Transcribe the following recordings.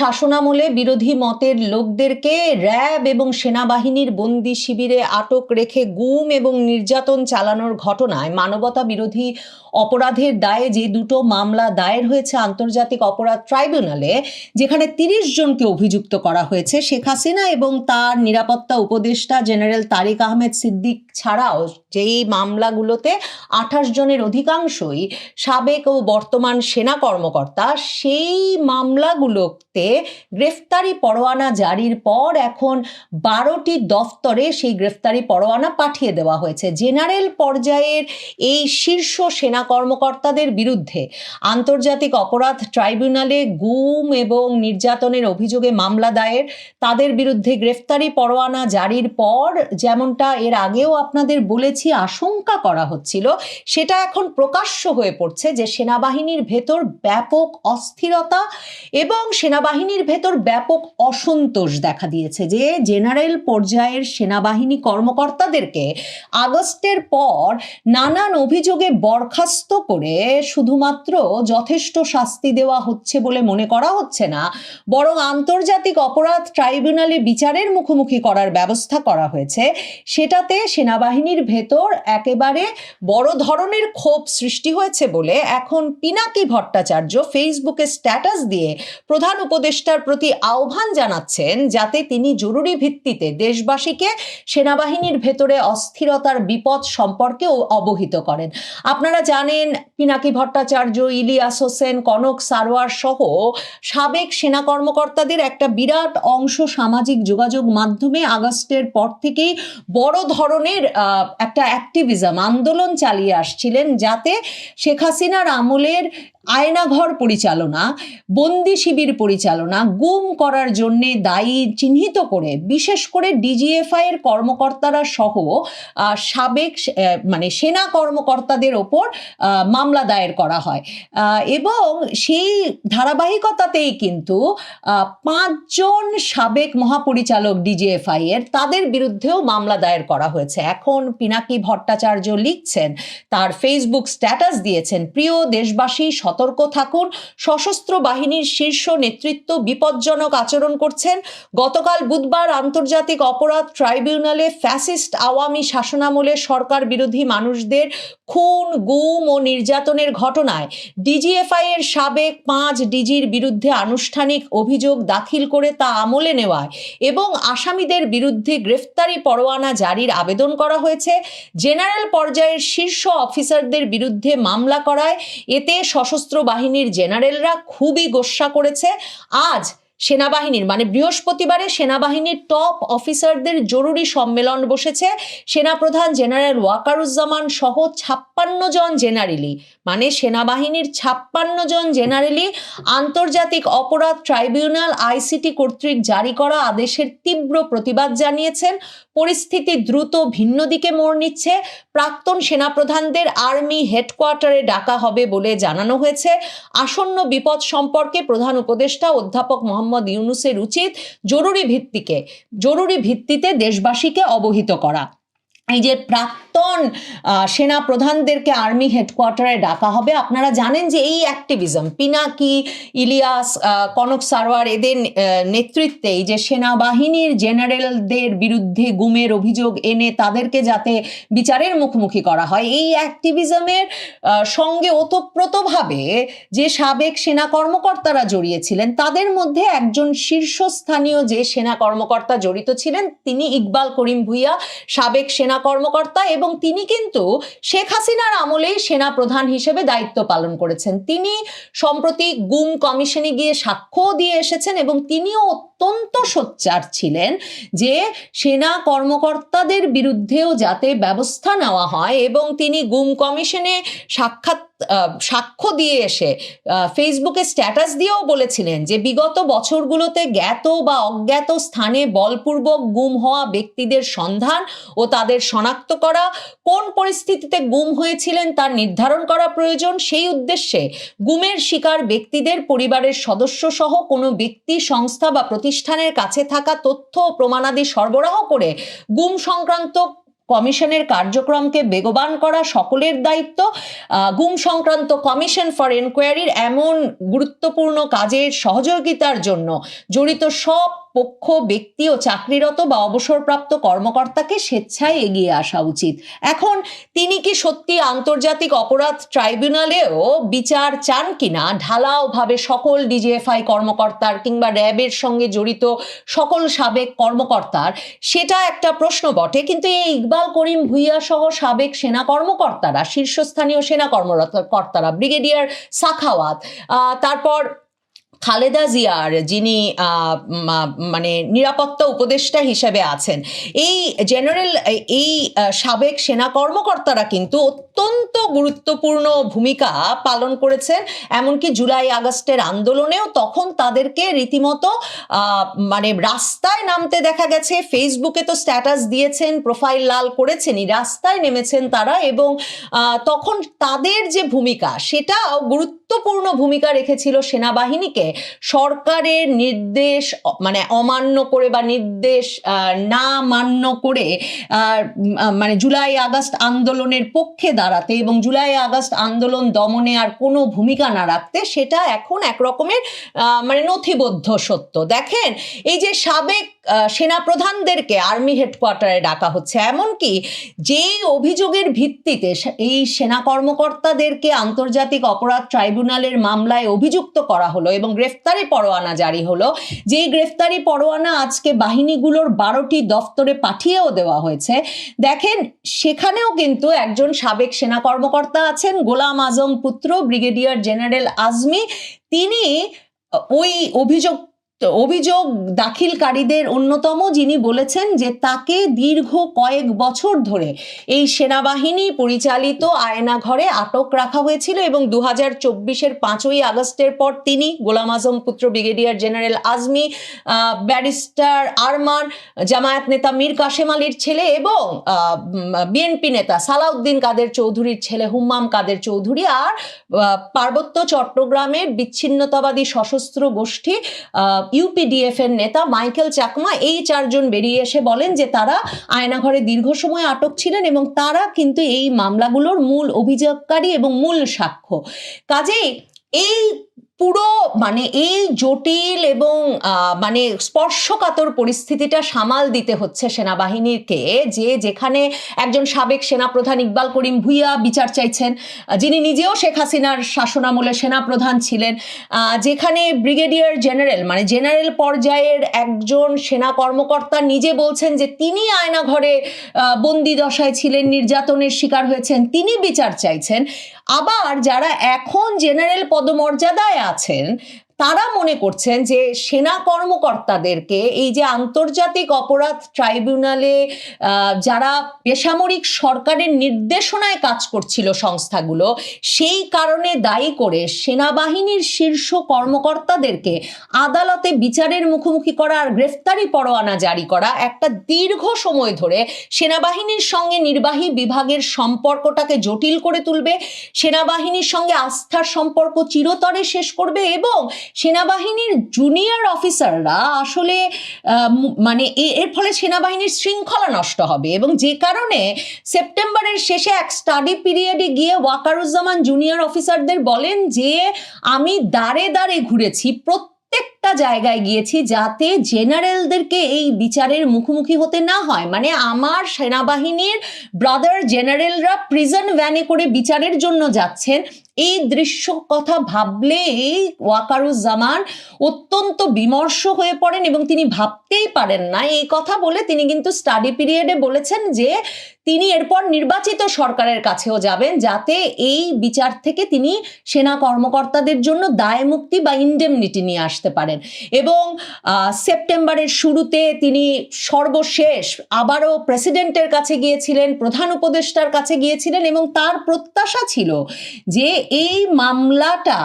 শাসনামলে বিরোধী মতের লোকদেরকে র্যাব এবং সেনাবাহিনীর বন্দি শিবিরে আটক রেখে গুম এবং নির্যাতন চালানোর ঘটনায় মানবতা বিরোধী অপরাধের দায়ে যে দুটো মামলা দায়ের হয়েছে আন্তর্জাতিক অপরাধ ট্রাইব্যুনালে, যেখানে 30 জনকে অভিযুক্ত করা হয়েছে, শেখ হাসিনা এবং তার নিরাপত্তা উপদেষ্টা জেনারেল তারিক আহমেদ সিদ্দিক ছাড়াও যেই মামলাগুলোতে 28 জনের অধিকাংশই সাবেক ও বর্তমান সেনা কর্মকর্তা, সেই মামলাগুলোতে গ্রেফতারি পরোয়ানা জারির পর এখন 12টি দফতরে সেই গ্রেফতারি পরোয়ানা পাঠিয়ে দেওয়া হয়েছে। জেনারেল পর্যায়ের এই শীর্ষ সেনা কর্মকর্তাদের বিরুদ্ধে আন্তর্জাতিক অপরাধ ট্রাইব্যুনালে গুম এবং নির্যাতনের অভিযোগে মামলা দায়ের, তাদের বিরুদ্ধে গ্রেফতারি পরোয়ানা জারির পর যেমনটা এর আগেও আপনাদের বলেছি আশঙ্কা করা হচ্ছিল, সেটা এখন প্রকাশ্য হয়ে পড়ছে যে সেনাবাহিনীর ভেতর ব্যাপক অস্থিরতা এবং সেনাবাহিনীর ভেতর ব্যাপক অসন্তোষ দেখা দিয়েছে। যে জেনারেল পর্যায়ের সেনাবাহিনী কর্মকর্তাদেরকে আগস্টের পর নানান অভিযোগে বরখাস্ত করে শুধুমাত্র যথেষ্ট শাস্তি দেওয়া হচ্ছে বলে মনে করা হচ্ছে না, বরং আন্তর্জাতিক অপরাধ ট্রাইব্যুনালে বিচারের মুখোমুখি করার ব্যবস্থা করা হয়েছে। সেটাতে সেনাবাহিনীর ভেতর একেবারে বড় ধরনের ক্ষোভ সৃষ্টি হয়েছে বলে এখন পিনাকি ভট্টাচার্য ফেসবুকে স্ট্যাটাস দিয়ে প্রধান উপদেষ্টার প্রতি আহ্বান জানাচ্ছেন যাতে তিনি জরুরি ভিত্তিতে দেশবাসীকে সেনাবাহিনীর ভেতরে অস্থিরতার বিপদ সম্পর্কে অবহিত করেন। আপনারা জানেন পিনাকি ভট্টাচার্য, ইলিয়াস হোসেন, কনক সারোয়ার সহ সাবেক সেনা কর্মকর্তাদের একটা বিরাট অংশ সামাজিক যোগাযোগ মাধ্যমে আগস্টের পর থেকেই বড় ধরনের একটা অ্যাক্টিভিজম আন্দোলন চালিয়ে আসছিলেন যাতে শেখ হাসিনার আমলের আয়নাঘর পরিচালনা, বন্দি শিবির পরিচালনা, গুম করার জন্য দায়ী চিহ্নিত করে বিশেষ করে ডিজিএফআই এর কর্মকর্তারা সহ সাবেক সেনা কর্মকর্তাদের ওপর মামলা দায়ের করা হয়। এবং সেই ধারাবাহিকতাতেই কিন্তু 5 জন সাবেক মহাপরিচালক ডিজিএফআই এর, তাদের বিরুদ্ধেও মামলা দায়ের করা হয়েছে। এখন পিনাকি ভট্টাচার্য লিখছেন, তার ফেসবুক স্ট্যাটাস দিয়েছেন, প্রিয় দেশবাসী সতর্ক থাকুন, সশস্ত্র বাহিনীর শীর্ষ নেতৃত্ব বিপজ্জনক আচরণ করছেন। গতকাল বুধবার আন্তর্জাতিক অপরাধ ট্রাইব্যুনালে ফ্যাসিস্ট আওয়ামী শাসনামলে সরকার বিরোধী মানুষদের খুন, গুম ও নির্যাতনের ঘটনায় ডিজিএফআই এর সাবেক 5 ডিজির বিরুদ্ধে আনুষ্ঠানিক অভিযোগ দাখিল করে তা আমলে নেওয়ায় এবং আসামিদের বিরুদ্ধে গ্রেফতারি পরোয়ানা জারির আবেদন করা হয়েছে। জেনারেল পর্যায়ের শীর্ষ অফিসারদের বিরুদ্ধে মামলা করায় এতে সশস্ত্র বাহিনীর জেনারেলরা খুবই গোস্বা করেছে। আজ সেনাবাহিনীর বৃহস্পতিবারে সেনাবাহিনীর টপ অফিসারদের জরুরি সম্মেলন বসেছে। সেনাপ্রধান জেনারেল ওয়াকারুজ্জামান সহ 56 জন জেনারেলি, সেনাবাহিনীর 56 জন জেনারেলি আন্তর্জাতিক অপরাধ ট্রাইব্যুনাল আইসিটি কর্তৃক জারি করা আদেশের তীব্র প্রতিবাদ জানিয়েছেন। পরিস্থিতি দ্রুত ভিন্ন দিকে মোড় নিচ্ছে। প্রাক্তন সেনাপ্রধানদের আর্মি হেডকোয়ার্টারে ডাকা হবে বলে জানানো হয়েছে। আসন্ন বিপদ সম্পর্কে প্রধান উপদেষ্টা অধ্যাপক মোহাম্মদ ইউনূসের উচিত জরুরি ভিত্তিতে দেশবাসীকে অবহিত করা। এই যে প্রাক্তন সেনা প্রধানদেরকে আর্মি হেডকোয়ার্টারে ডাকা হবে, আপনারা জানেন যে এই অ্যাক্টিভিজম পিনাকি, ইলিয়াস, কনক সারোয়ার এদের নেতৃত্বে এই যে সেনাবাহিনীর জেনারেলদের বিরুদ্ধে গুমের অভিযোগ এনে তাদেরকে যাতে বিচারের মুখোমুখি করা হয়, এই অ্যাক্টিভিজমের সঙ্গে ওতপ্রোতভাবে যে সাবেক সেনা কর্মকর্তারা জড়িয়েছিলেন, তাদের মধ্যে একজন শীর্ষস্থানীয় যে সেনা কর্মকর্তা জড়িত ছিলেন তিনি ইকবাল করিম ভূঁইয়া, সাবেক সেনা কর্মকর্তা, এবং তিনি কিন্তু শেখ হাসিনার আমলেই সেনা প্রধান হিসেবে দায়িত্ব পালন করেছেন। তিনি সম্প্রতি গুম কমিশনে গিয়ে সাক্ষ্য দিয়ে এসেছেন এবং তিনিও অত্যন্ত সোচ্চার ছিলেন যে সেনা কর্মকর্তাদের বিরুদ্ধেও যাতে ব্যবস্থা নেওয়া হয়, এবং তিনি গুম কমিশনে সাক্ষ্য দিয়ে এসে ফেসবুকে স্ট্যাটাস দিয়েও বলেছিলেন যে বিগত বছরগুলোতে জ্ঞাত বা অজ্ঞাত স্থানে বলপূর্বক গুম হওয়া ব্যক্তিদের সন্ধান ও তাদের শনাক্ত করা, কোন পরিস্থিতিতে গুম হয়েছিলেন তা নির্ধারণ করা প্রয়োজন। সেই উদ্দেশ্যে গুমের শিকার ব্যক্তিদের পরিবারের সদস্য সহ কোনো ব্যক্তি, সংস্থা বা প্রতিষ্ঠানের কাছে থাকা তথ্য ও প্রমাণাদি সরবরাহ করে গুম সংক্রান্ত কমিশনের কার্যক্রমকে বেগবান করা সকলের দায়িত্ব। গুম সংক্রান্ত কমিশন ফর এনকোয়ারির এমন গুরুত্বপূর্ণ কাজের সহযোগিতার জন্য জড়িত সব পক্ষ, ব্যক্তি ও চাকরিরত বা অবসরপ্রাপ্ত কর্মকর্তাকে স্বেচ্ছায় এগিয়ে আসা উচিত। এখন তিনি কি সত্যি আন্তর্জাতিক অপরাধ ট্রাইব্যুনালেও বিচার চান কিনা ঢালাওভাবে সকল ডিজিএফআই কর্মকর্তার কিংবা র্যাবের সঙ্গে জড়িত সকল সাবেক কর্মকর্তার, সেটা একটা প্রশ্ন বটে। কিন্তু এই ইকবাল করিম ভূঁইয়া সহ সাবেক সেনা কর্মকর্তারা, শীর্ষস্থানীয় সেনা কর্মকর্তারা, ব্রিগেডিয়ার সাখাওয়াত, তারপর খালেদা জিয়ার যিনি মানে নিরাপত্তা উপদেষ্টা হিসেবে আছেন, এই সাবেক সেনা কর্মকর্তারা কিন্তু অত্যন্ত গুরুত্বপূর্ণ ভূমিকা পালন করেছেন। এমনকি জুলাই আগস্টের আন্দোলনেও তখন তাদেরকে রীতিমতো মানে রাস্তায় নামতে দেখা গেছে। ফেসবুকে তো স্ট্যাটাস দিয়েছেন, প্রোফাইল লাল করেছেনই, রাস্তায় নেমেছেন তারা। এবং তখন তাদের যে ভূমিকা, সেটাও গুরুত্বপূর্ণ ভূমিকা রেখেছিল সেনাবাহিনীকে সরকারের নির্দেশ মানে অমান্য করে বা নির্দেশ না মান্য করে মানে জুলাই আগস্ট আন্দোলনের পক্ষে দাঁড়াতে এবং জুলাই আগস্ট আন্দোলন দমনে আর কোনো ভূমিকা না রাখতে, সেটা এখন একরকমের মানে নথিবদ্ধ সত্য। দেখেন, এই যে সাবেক সেনাপ্রধানদেরকে আর্মি হেডকোয়ার্টারে ডাকা হচ্ছে, এমনকি যেই অভিযোগের ভিত্তিতে এই সেনা কর্মকর্তাদেরকে আন্তর্জাতিক অপরাধ ট্রাইব্যুনালের মামলায় অভিযুক্ত করা হলো এবং গ্রেফতারি পরোয়ানা জারি হলো, যেই গ্রেফতারি পরোয়ানা আজকে বাহিনীগুলোর 12টি দফতরে পাঠিয়েও দেওয়া হয়েছে। দেখেন, সেখানেও কিন্তু একজন সাবেক সেনা কর্মকর্তা আছেন, গোলাম আজম পুত্র ব্রিগেডিয়ার জেনারেল আজমি। তিনি ওই অভিযোগ দাখিলকারীদের অন্যতম, যিনি বলেছেন যে তাকে দীর্ঘ কয়েক বছর ধরে এই সেনাবাহিনী পরিচালিত আয়নাঘরে আটক রাখা হয়েছিল এবং 2024-এর 5ই আগস্টের পর তিনি, গোলাম আজম পুত্র brigadier general Azmi, barrister Arman, Jamaat নেতা মীর কাশেম আলীর ছেলে এবং বিএনপি নেতা সালাউদ্দিন কাদের চৌধুরীর ছেলে হুম্মাম কাদের চৌধুরী আর পার্বত্য চট্টগ্রামের বিচ্ছিন্নতাবাদী সশস্ত্র গোষ্ঠী ইউপিডিএফ এর নেতা মাইকেল চাকমা, এই 4 জন বেরিয়ে এসে বলেন যে তারা আয়নাঘরে দীর্ঘ সময় আটক ছিলেন এবং তারা কিন্তু এই মামলাগুলোর মূল অভিযোগকারী এবং মূল সাক্ষ্য। কাজেই এই পুরো মানে এই জটিল এবং মানে স্পর্শকাতর পরিস্থিতিটা সামাল দিতে হচ্ছে সেনাবাহিনীকে, যেখানে একজন সাবেক সেনাপ্রধান ইকবাল করিম ভূঁইয়া বিচার চাইছেন, যিনি নিজেও শেখ হাসিনার শাসনামলে সেনাপ্রধান ছিলেন, যেখানে ব্রিগেডিয়ার জেনারেল মানে জেনারেল পর্যায়ের একজন সেনা কর্মকর্তা নিজে বলছেন যে তিনি আয়নাঘরে বন্দি দশায় ছিলেন, নির্যাতনের শিকার হয়েছেন, তিনি বিচার চাইছেন। আবার যারা এখন জেনারেল পদমর্যাদায় আছেন, তারা মনে করছেন যে সেনা কর্মকর্তাদেরকে এই যে আন্তর্জাতিক অপরাধ ট্রাইব্যুনালে যারা বেসামরিক সরকারের নির্দেশনায় কাজ করছিল সংস্থাগুলো, সেই কারণে দায়ী করে সেনাবাহিনীর শীর্ষ কর্মকর্তাদেরকে আদালতে বিচারের মুখোমুখি করা আর গ্রেফতারি পরোয়ানা জারি করা একটা দীর্ঘ সময় ধরে সেনাবাহিনীর সঙ্গে নির্বাহী বিভাগের সম্পর্কটাকে জটিল করে তুলবে, সেনাবাহিনীর সঙ্গে আস্থার সম্পর্ক চিরতরে শেষ করবে এবং সেনাবাহিনীর জুনিয়র অফিসাররা আসলে মানে এর ফলে সেনাবাহিনীর শৃঙ্খলা নষ্ট হবে। এবং যে কারণে সেপ্টেম্বরের শেষে এক স্টাডি পিরিয়ডে গিয়ে ওয়াকারুজ্জামান জুনিয়র অফিসারদের বলেন যে আমি দাঁড়ে দাঁড়ে ঘুরেছি, প্রত্যেকটা জায়গায় গিয়েছি যাতে জেনারেলদেরকে এই বিচারের মুখোমুখি হতে না হয়। মানে আমার সেনাবাহিনীর ব্রাদার জেনারেলরা প্রিজন ভ্যানে করে বিচারের জন্য যাচ্ছেন, এই দৃশ্য কথা ভাবলে এই ওয়াকারুজ্জামান অত্যন্ত বিমর্ষ হয়ে পড়েন এবং তিনি ভাবতেই পারেন না। এই কথা বলে তিনি কিন্তু স্টাডি পিরিয়ডে বলেছেন যে তিনি এরপর নির্বাচিত সরকারের কাছেও যাবেন যাতে এই বিচার থেকে তিনি সেনা কর্মকর্তাদের জন্য দায় মুক্তি বা ইনডেমনিটি নিয়ে আসতে পারেন। এবং সেপ্টেম্বরের শুরুতে তিনি সর্বশেষ আবারও প্রেসিডেন্টের কাছে গিয়েছিলেন, প্রধান উপদেষ্টার কাছে গিয়েছিলেন এবং তার প্রত্যাশা ছিল যে এই মামলাটা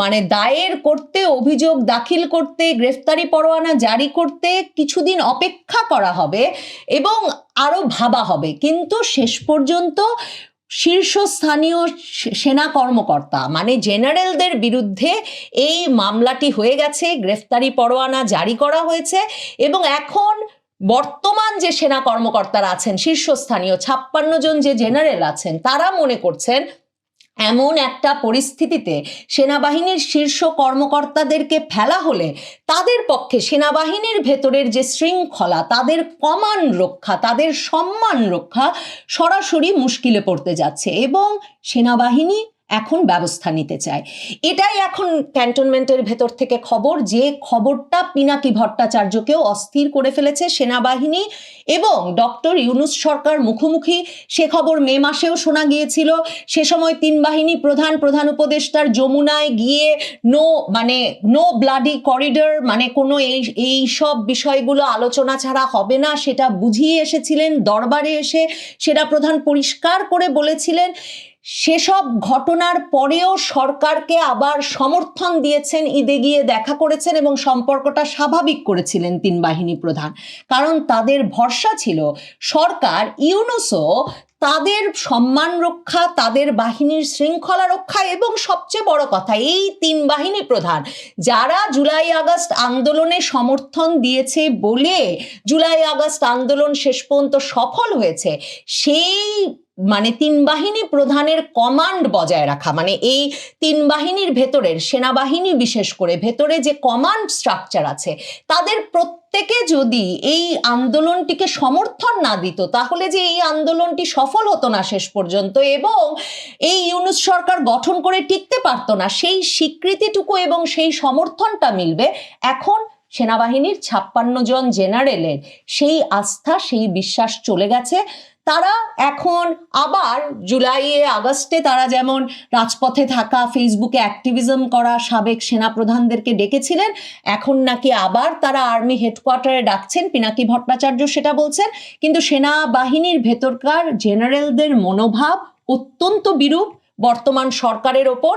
মানে দায়ের করতে, অভিযোগ দাখিল করতে, গ্রেফতারি পরোয়ানা জারি করতে কিছুদিন অপেক্ষা করা হবে এবং আরো ভাবা হবে। কিন্তু শেষ পর্যন্ত শীর্ষস্থানীয় সেনা কর্মকর্তা মানে জেনারেলদের বিরুদ্ধে এই মামলাটি হয়ে গেছে, গ্রেফতারি পরোয়ানা জারি করা হয়েছে এবং এখন বর্তমান যে সেনা কর্মকর্তারা আছেন শীর্ষস্থানীয় 56 জন যে জেনারেল আছেন, তারা মনে করছেন এমন একটা পরিস্থিতিতে সেনাবাহিনীর শীর্ষ কর্মকর্তাদেরকে ফেলা হলে তাদের পক্ষে সেনাবাহিনীর ভেতরের যে শৃঙ্খলা, তাদের কমান্ড রক্ষা, তাদের সম্মান রক্ষা সরাসরি মুশকিলে পড়তে যাচ্ছে এবং সেনাবাহিনী এখন ব্যবস্থা নিতে চায়। এটাই এখন ক্যান্টনমেন্টের ভেতর থেকে খবর, যে খবরটা পিনাকি ভট্টাচার্যকেও অস্থির করে ফেলেছে। সেনাবাহিনী এবং ডক্টর ইউনূস সরকার মুখোমুখি, সে খবর মে মাসেও শোনা গিয়েছিল। সে সময় তিন বাহিনী প্রধান উপদেষ্টার যমুনায় গিয়ে নো ব্লাডি করিডর, মানে কোনো এই সব বিষয়গুলো আলোচনা ছাড়া হবে না, সেটা বুঝিয়ে এসেছিলেন। দরবারে এসে সেনা প্রধান পরিষ্কার করে বলেছিলেন। সেসব ঘটনার পরেও সরকারকে আবার সমর্থন দিয়েছেন, ঈদে গিয়ে দেখা করেছেন এবং সম্পর্কটা স্বাভাবিক করেছিলেন তিন বাহিনী প্রধান, কারণ তাদের ভরসা ছিল সরকার, ইউনূসও তাদের সম্মান রক্ষা, তাদের বাহিনীর শৃঙ্খলা রক্ষা এবং সবচেয়ে বড় কথা, এই তিন বাহিনী প্রধান যারা জুলাই আগস্ট আন্দোলনে সমর্থন দিয়েছে বলে জুলাই আগস্ট আন্দোলন শেষ পর্যন্ত সফল হয়েছে, সেই তিন বাহিনী প্রধানের কমান্ড বজায় রাখা, এই তিন বাহিনীর ভেতরের সেনাবাহিনী বিশেষ করে ভেতরে যে কমান্ড স্ট্রাকচার আছে, তাদের প্রত্যেকে যদি এই আন্দোলনটিকে সমর্থন না দিত, তাহলে যে এই আন্দোলনটি সফল হতো না শেষ পর্যন্ত এবং এই ইউনূস সরকার গঠন করে টিকতে পারতো না, সেই স্বীকৃতিটুকু এবং সেই সমর্থনটা মিলবে এখন সেনাবাহিনীর 56 জন জেনারেলের। সেই আস্থা, সেই বিশ্বাস চলে গেছে। তারা এখন আবার জুলাইয়ে আগস্টে তারা যেমন রাজপথে থাকা, ফেসবুকে অ্যাক্টিভিজম করা সাবেক সেনাপ্রধানদেরকে ডেকেছিলেন, এখন নাকি আবার তারা আর্মি হেডকোয়ার্টারে ডাকছেন, পিনাকি ভট্টাচার্য সেটা বলছেন। কিন্তু সেনাবাহিনীর ভেতরকার জেনারেলদের মনোভাব অত্যন্ত বিরূপ বর্তমান সরকারের ওপর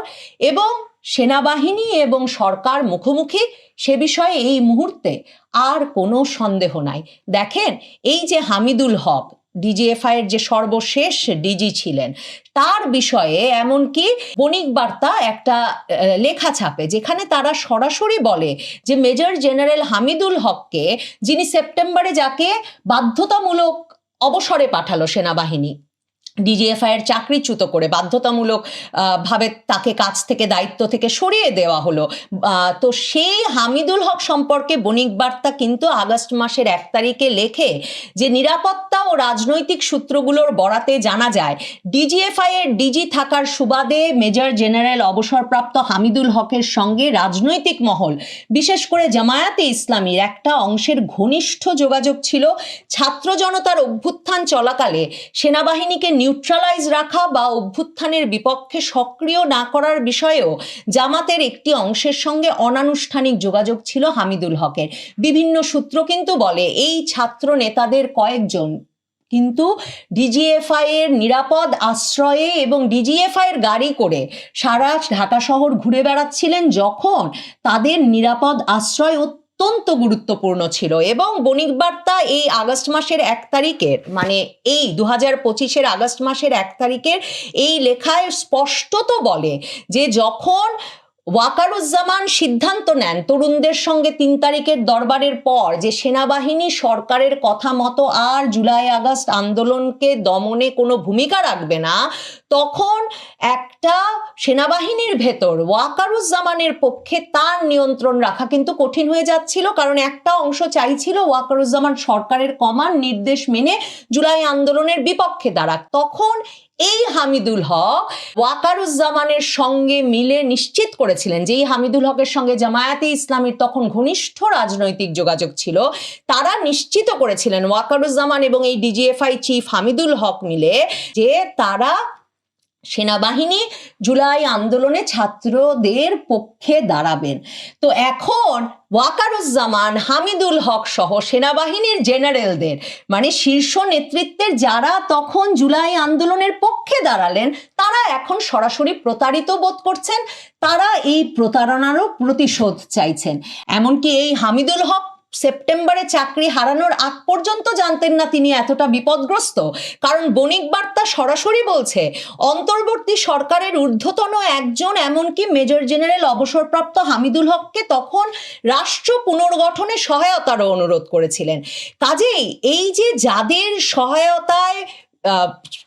এবং সেনাবাহিনী এবং সরকার মুখোমুখি, সে বিষয়ে এই মুহূর্তে আর কোনো সন্দেহ নাই। দেখেন, এই যে হামিদুল হক ডিজিএফআই এর যে সর্বশেষ ডিজি ছিলেন, তার বিষয়ে এমনকি বণিক বার্তা একটা লেখা ছাপে যেখানে তারা সরাসরি বলে যে মেজর জেনারেল হামিদুল হককে, যিনি সেপ্টেম্বরে যাকে বাধ্যতামূলক অবসরে পাঠালো সেনাবাহিনী, ডিজিএফআই এর চাকরিচ্যুত করে বাধ্যতামূলক ভাবে তাকে কাজ থেকে, দায়িত্ব থেকে সরিয়ে দেওয়া হলো, তো সেই হামিদুল হক সম্পর্কে বণিক বার্তা কিন্তু আগস্ট মাসের 1 তারিখে লেখে যে নিরাপত্তা ও রাজনৈতিক সূত্রগুলোর বরাতে জানা যায় ডিজিএফআই এর ডিজি থাকার সুবাদে মেজর জেনারেল অবসরপ্রাপ্ত হামিদুল হকের সঙ্গে রাজনৈতিক মহল, বিশেষ করে জামায়াতে ইসলামীর একটা অংশের ঘনিষ্ঠ যোগাযোগ ছিল। ছাত্র জনতার অভ্যুত্থান চলাকালে সেনাবাহিনীকে নিউট্রালাইজ রাখা বা অভ্যুত্থানের বিপক্ষে সক্রিয় না করার বিষয়েও জামাতের একটি অংশের সঙ্গে অনানুষ্ঠানিক যোগাযোগ ছিল হামিদুল হকের। বিভিন্ন সূত্র কিন্তু বলে এই ছাত্র নেতাদের কয়েকজন কিন্তু ডিজিএফআই এর নিরাপদ আশ্রয়ে এবং ডিজিএফআই এর গাড়ি করে সারা ঢাকা শহর ঘুরে বেড়াচ্ছিলেন যখন তাদের নিরাপদ আশ্রয় অত্যন্ত গুরুত্বপূর্ণ ছিল। এবং বণিক বার্তা এই আগস্ট মাসের 1 তারিখের, এই 2025-এর আগস্ট মাসের 1 তারিখের এই লেখায় স্পষ্টত বলে যে যখন ওয়াকারুজ্জামান সিদ্ধান্ত নেন তরুণদের সঙ্গে 3 তারিখের দরবারের পর যে সেনাবাহিনী সরকারের কথা মতো আর জুলাই আগস্ট আন্দোলনকে দমনে কোনো ভূমিকা রাখবে না, তখন একটা সেনাবাহিনীর ভেতর ওয়াকারুজ্জামানের পক্ষে তার নিয়ন্ত্রণ রাখা কিন্তু কঠিন হয়ে যাচ্ছিল, কারণ একটা অংশ চাইছিল ওয়াকারুজ্জামান সরকারের কমান্ড নির্দেশ মেনে জুলাই আন্দোলনের বিপক্ষে দাঁড়াক। তখন এই হামিদুল হক ওয়াকারুজ্জামানের সঙ্গে মিলে নিশ্চিত করেছিলেন যে এই হামিদুল হকের সঙ্গে জামায়াতে ইসলামীর তখন ঘনিষ্ঠ রাজনৈতিক যোগাযোগ ছিল, তারা নিশ্চিত করেছিলেন ওয়াকারুজ্জামান এবং এই ডিজিএফআই চিফ হামিদুল হক মিলে যে তারা সেনাবাহিনী জুলাই আন্দোলনে ছাত্রদের পক্ষে দাঁড়াবেন। তো এখন ওয়াকারুজ্জামান, হামিদুল হক সহ সেনাবাহিনীর জেনারেলদের শীর্ষ নেতৃত্বের যারা তখন জুলাই আন্দোলনের পক্ষে দাঁড়ালেন, তারা এখন সরাসরি প্রতারিত বোধ করছেন, তারা এই প্রতারণারও প্রতিশোধ চাইছেন। এমনকি এই হামিদুল হক সেপ্টেম্বরে চাকরি হারানোর আগ পর্যন্ত জানতেন না তিনি এতটা বিপদগ্রস্ত? কারণ বণিক বার্তা সরাসরি বলছে অন্তর্বর্তী সরকারের ঊর্ধ্বতন একজন এমনকি মেজর জেনারেল অবসরপ্রাপ্ত হামিদুল হককে তখন রাষ্ট্র পুনর্গঠনে সহায়তারও অনুরোধ করেছিলেন। কাজেই এই যে যাদের সহায়তায়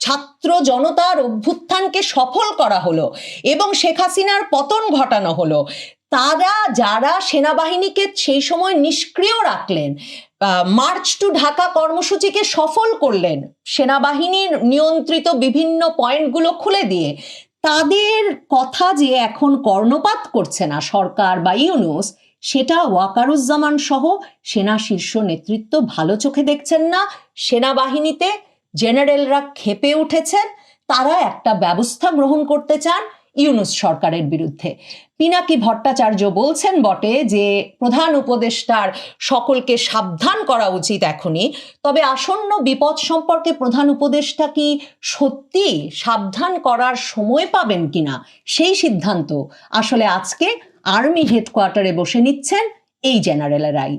ছাত্র জনতার অভ্যুত্থানকে সফল করা হলো এবং শেখ হাসিনার পতন ঘটানো হলো, তারা যারা সেনাবাহিনীকে সেই সময় নিষ্ক্রিয় রাখলেন, মার্চ টু ঢাকা কর্মসূচিকে সফল করলেন সেনাবাহিনীর নিয়ন্ত্রিত বিভিন্ন পয়েন্টগুলো খুলে দিয়ে, তাদের কথা যে এখন কর্ণপাত করছে না সরকার বা ইউনূস, সেটা ওয়াকারুজ্জামান সহ সেনা শীর্ষ নেতৃত্ব ভালো চোখে দেখছেন না। সেনাবাহিনীতে জেনারেলরা ক্ষেপে উঠেছেন, তারা একটা ব্যবস্থা গ্রহণ করতে চান ইউনূস সরকারের বিরুদ্ধে। পিনাকি ভট্টাচার্য বলছেন বটে যে প্রধান উপদেষ্টার সকলকে সাবধান করা উচিত এখনই, তবে আসন্ন বিপদ সম্পর্কে প্রধান উপদেষ্টা কি সত্যি সাবধান করার সময় পাবেন কিনা সেই সিদ্ধান্ত আসলে আজকে আর্মি হেডকোয়ার্টারে বসে নিচ্ছেন এই জেনারেলেরাই।